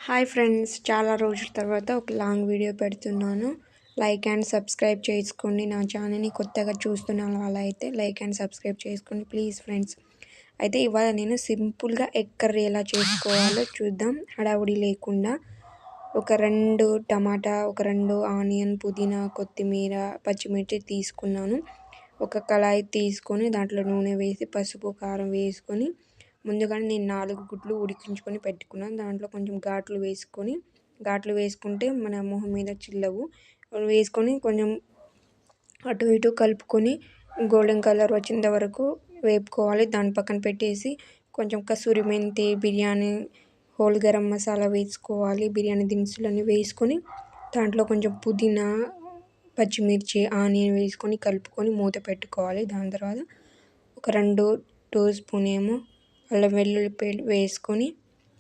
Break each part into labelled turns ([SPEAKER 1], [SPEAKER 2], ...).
[SPEAKER 1] Hi friends, చాలా రోజుల తర్వాత ఒక లాంగ్ వీడియో పెడుతున్నాను. లైక్ అండ్ సబ్స్క్రైబ్ చేసుకోండి. నా ఛానల్ని కొత్తగా చూస్తున్న వాళ్ళైతే లైక్ అండ్ సబ్స్క్రైబ్ చేసుకోండి ప్లీజ్ ఫ్రెండ్స్. అయితే ఇవాళ నేను సింపుల్గా ఎగ్ కర్రీ ఎలా చేసుకోవాలో చూద్దాం, హడావుడి లేకుండా. ఒక 2 టమాటా, ఒక 2 ఆనియన్, పుదీనా, కొత్తిమీర, పచ్చిమిర్చి తీసుకున్నాను. ఒక కళాయి తీసుకొని దాంట్లో నూనె వేసి పసుపు కారం వేసుకొని ముందుగానే నేను 4 గుడ్లు ఉడికించుకొని పెట్టుకున్నాను. దాంట్లో కొంచెం ఘాట్లు వేసుకుంటే మన మొహం మీద చిల్లవు. వేసుకొని కొంచెం అటు ఇటు కలుపుకొని గోల్డెన్ కలర్ వచ్చేంత వరకు వేపుకోవాలి. దాని పక్కన పెట్టేసి కొంచెం కసూరి మెంతి, బిర్యానీ, హోల్ గరం మసాలా వేసుకోవాలి. బిర్యానీ దినుసులన్నీ వేసుకొని దాంట్లో కొంచెం పుదీనా, పచ్చిమిర్చి, ఆనియన్ వేసుకొని కలుపుకొని మూత పెట్టుకోవాలి. దాని తర్వాత ఒక 2 టీ స్పూన్ ఏమో అల్లం వెల్లుల్లి పేస్ట్ వేసుకొని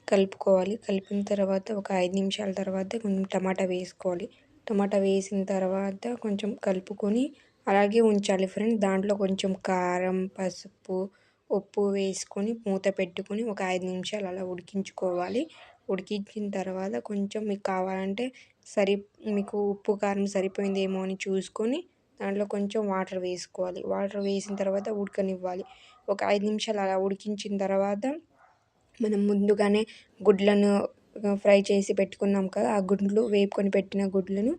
[SPEAKER 1] కలుపుకోవాలి. కలిపిన తర్వాత ఒక 5 నిమిషాల తర్వాత కొంచెం టమాటా వేసుకోవాలి. టమాటా వేసిన తర్వాత కొంచెం కలుపుకొని అలాగే ఉంచాలి ఫ్రెండ్స్. దాంట్లో కొంచెం కారం, పసుపు, ఉప్పు వేసుకొని మూత పెట్టుకొని ఒక 5 నిమిషాలు అలా ఉడికించుకోవాలి. ఉడికించిన తర్వాత కొంచెం మీకు కావాలంటే మీకు ఉప్పు కారం సరిపోయిందేమో అని చూసుకొని దాంట్లో కొంచెం వాటర్ వేసుకోవాలి. వాటర్ వేసిన తర్వాత ఉడకనివ్వాలి. ఒక 5 నిమిషాలు అలా ఉడికించిన తర్వాత మనం ముందుగానే గుడ్లను ఫ్రై చేసి పెట్టుకున్నాం కదా, ఆ గుడ్లు వేపుకొని పెట్టిన గుడ్లను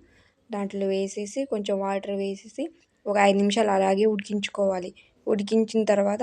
[SPEAKER 1] దాంట్లో వేసేసి కొంచెం వాటర్ వేసేసి ఒక 5 నిమిషాలు అలాగే ఉడికించుకోవాలి. ఉడికించిన తర్వాత